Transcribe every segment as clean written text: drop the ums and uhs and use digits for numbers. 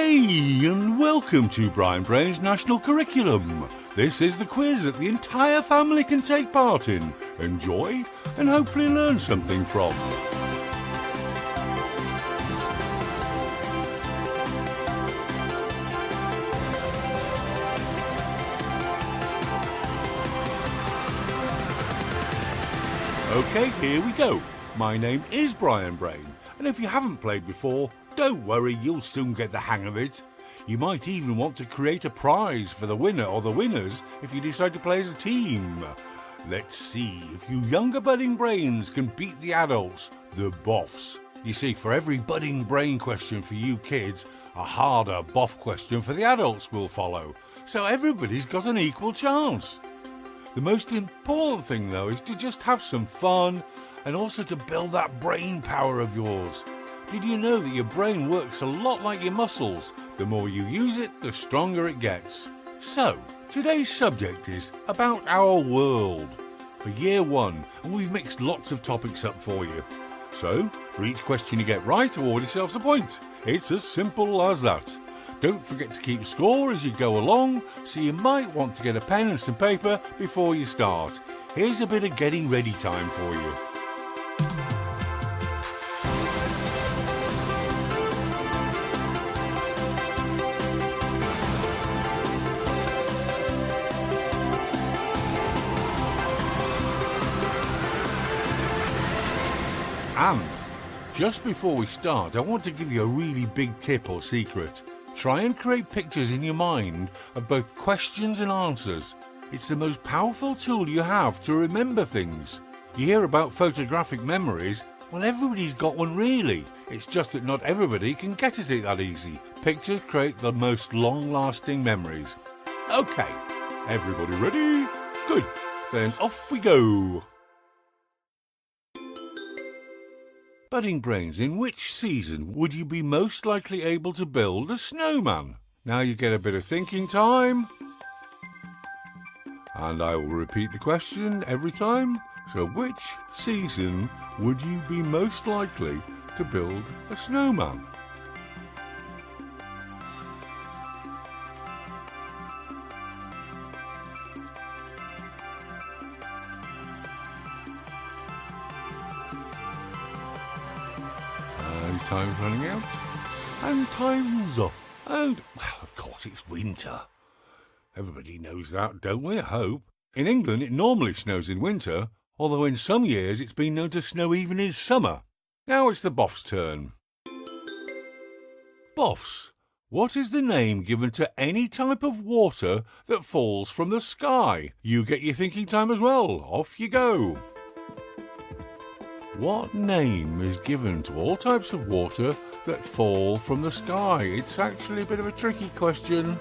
Hey, and welcome to Brian Brain's National Curriculum. This is the quiz that the entire family can take part in, enjoy, and hopefully learn something from. Okay, here we go. My name is Brian Brain, and if you haven't played before, don't worry, you'll soon get the hang of it. You might even want to create a prize for the winner or the winners if you decide to play as a team. Let's see if you younger budding brains can beat the adults, the boffs. You see, for every budding brain question for you kids, a harder boff question for the adults will follow. So everybody's got an equal chance. The most important thing, though, is to just have some fun and also to build that brain power of yours. Did you know that your brain works a lot like your muscles? The more you use it, the stronger it gets. So, today's subject is about our world for year one, and we've mixed lots of topics up for you. So, for each question you get right, award yourselves a point. It's as simple as that. Don't forget to keep score as you go along, so you might want to get a pen and some paper before you start. Here's a bit of getting ready time for you. And just before we start, I want to give you a really big tip or secret. Try and create pictures in your mind of both questions and answers. It's the most powerful tool you have to remember things. You hear about photographic memories. Well, everybody's got one really. It's just that not everybody can get at it that easy. Pictures create the most long-lasting memories. Okay, everybody ready? Good, then off we go. Budding brains, in which season would you be most likely able to build a snowman? Now you get a bit of thinking time. And I will repeat the question every time. So which season would you be most likely to build a snowman? Time's running out, and time's up, and, well, of course it's winter. Everybody knows that, don't we, I hope? In England it normally snows in winter, although in some years it's been known to snow even in summer. Now it's the boff's turn. Boffs, what is the name given to any type of water that falls from the sky? You get your thinking time as well, off you go. What name is given to all types of water that fall from the sky? It's actually a bit of a tricky question.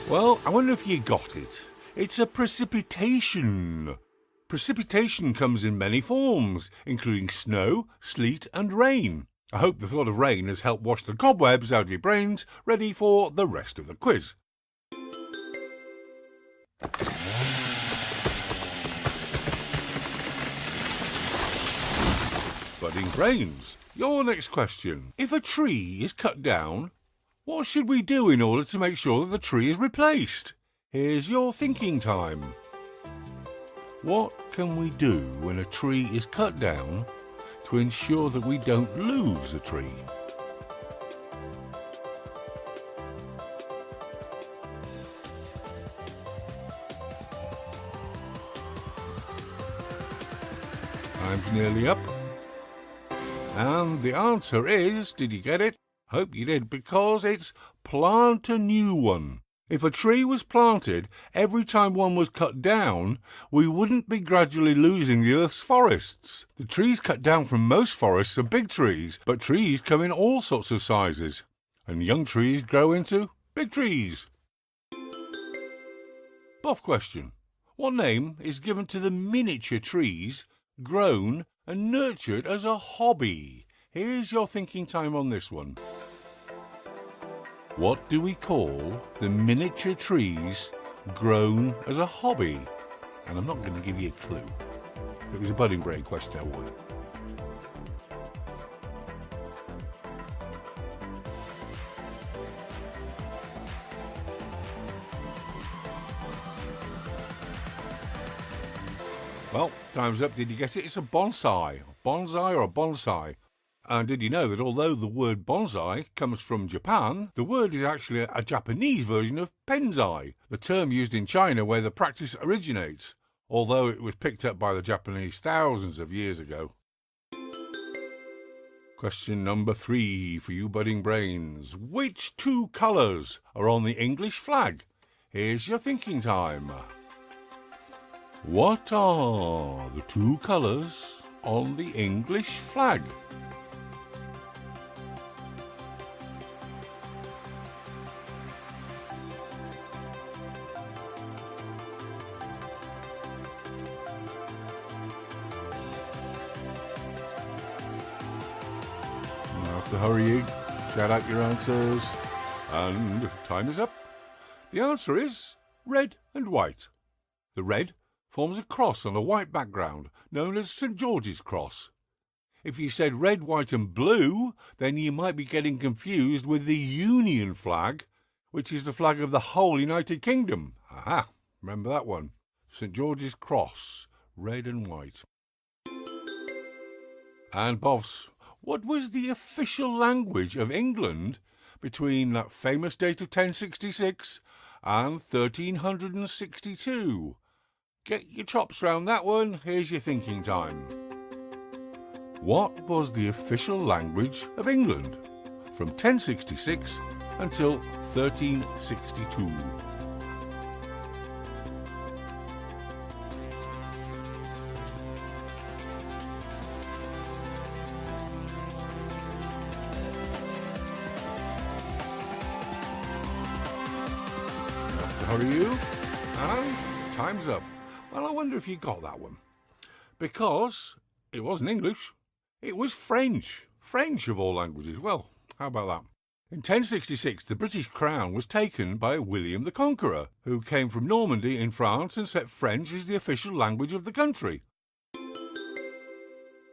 Well, I wonder if you got it. It's a precipitation. Precipitation comes in many forms, including snow, sleet and rain. I hope the thought of rain has helped wash the cobwebs out of your brains, ready for the rest of the quiz. Budding brains, your next question. If a tree is cut down, what should we do in order to make sure that the tree is replaced? Here's your thinking time. What can we do when a tree is cut down to ensure that we don't lose a tree? Time's nearly up. And the answer is, did you get it? Hope you did, because it's plant a new one. If a tree was planted every time one was cut down, we wouldn't be gradually losing the Earth's forests. The trees cut down from most forests are big trees, but trees come in all sorts of sizes, and young trees grow into big trees. Boff question. What name is given to the miniature trees grown and nurtured as a hobby? Here's your thinking time on this one. What do we call the miniature trees grown as a hobby? And I'm not going to give you a clue. If it was a budding brain question, I would. Well, time's up. Did you get it? It's a bonsai. Bonsai or a bonsai. And did you know that although the word bonsai comes from Japan, the word is actually a Japanese version of penzai, the term used in China where the practice originates, although it was picked up by the Japanese thousands of years ago. Question number 3 for you budding brains. Which 2 colours are on the English flag? Here's your thinking time. What are the 2 colours on the English flag? To hurry you, shout out your answers, and time is up. The answer is red and white. The red forms a cross on a white background, known as St. George's Cross. If you said red, white and blue, then you might be getting confused with the Union flag, which is the flag of the whole United Kingdom. Aha, remember that one. St. George's Cross, red and white. And Bovs, what was the official language of England between that famous date of 1066 and 1362? Get your chops round that one. Here's your thinking time. What was the official language of England from 1066 until 1362? Hurry you, and time's up. Well, I wonder if you got that one. Because it wasn't English, it was French. French of all languages. Well, how about that? In 1066, the British crown was taken by William the Conqueror, who came from Normandy in France and set French as the official language of the country.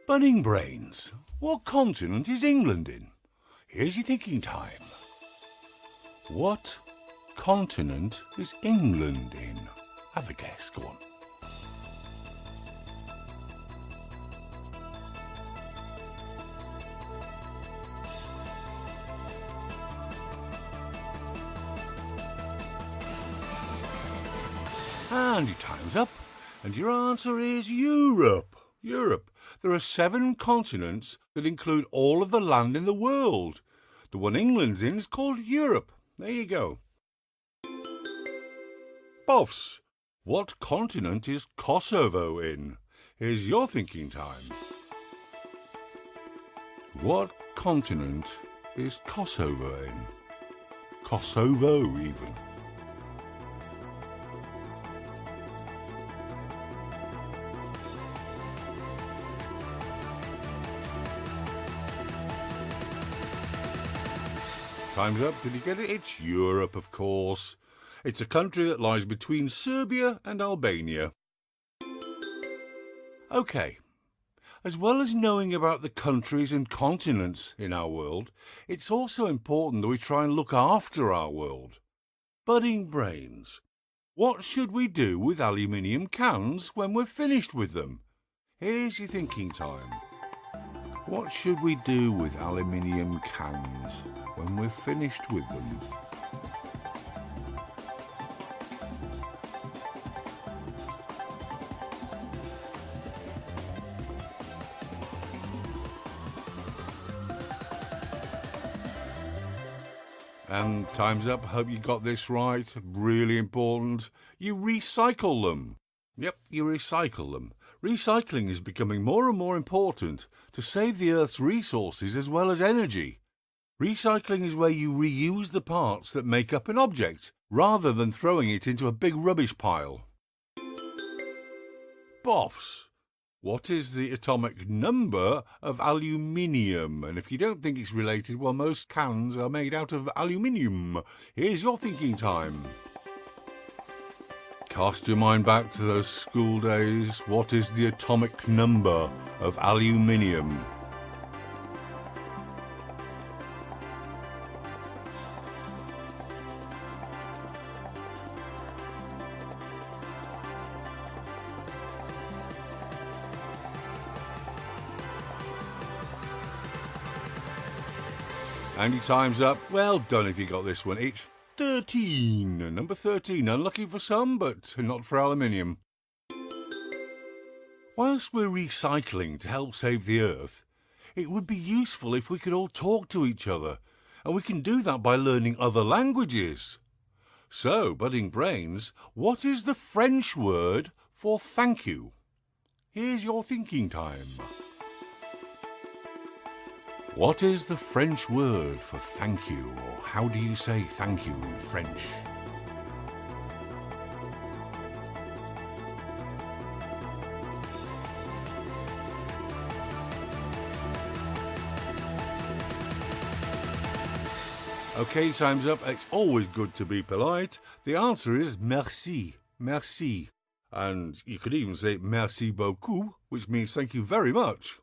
Budding brains, what continent is England in? Here's your thinking time. What continent is England in? Have a guess, go on. And your time's up, and your answer is Europe. Europe. There are 7 continents that include all of the land in the world. The one England's in is called Europe. There you go. Bovs, what continent is Kosovo in? Here's your thinking time. What continent is Kosovo in? Kosovo, even. Time's up. Did you get it? It's Europe, of course. It's a country that lies between Serbia and Albania. Okay, as well as knowing about the countries and continents in our world, it's also important that we try and look after our world. Budding brains, what should we do with aluminium cans when we're finished with them? Here's your thinking time. What should we do with aluminium cans when we're finished with them? And time's up. Hope you got this right. Really important. You recycle them. Yep, you recycle them. Recycling is becoming more and more important to save the Earth's resources as well as energy. Recycling is where you reuse the parts that make up an object, rather than throwing it into a big rubbish pile. Boffs, what is the atomic number of aluminium? And if you don't think it's related, well, most cans are made out of aluminium. Here's your thinking time. Cast your mind back to those school days. What is the atomic number of aluminium? And your time's up. Well done if you got this one. It's 13. Number 13. Unlucky for some, but not for aluminium. Whilst we're recycling to help save the Earth, it would be useful if we could all talk to each other, and we can do that by learning other languages. So, budding brains, what is the French word for thank you? Here's your thinking time. What is the French word for thank you, or how do you say thank you in French? Okay, time's up. It's always good to be polite. The answer is merci, merci. And you could even say merci beaucoup, which means thank you very much.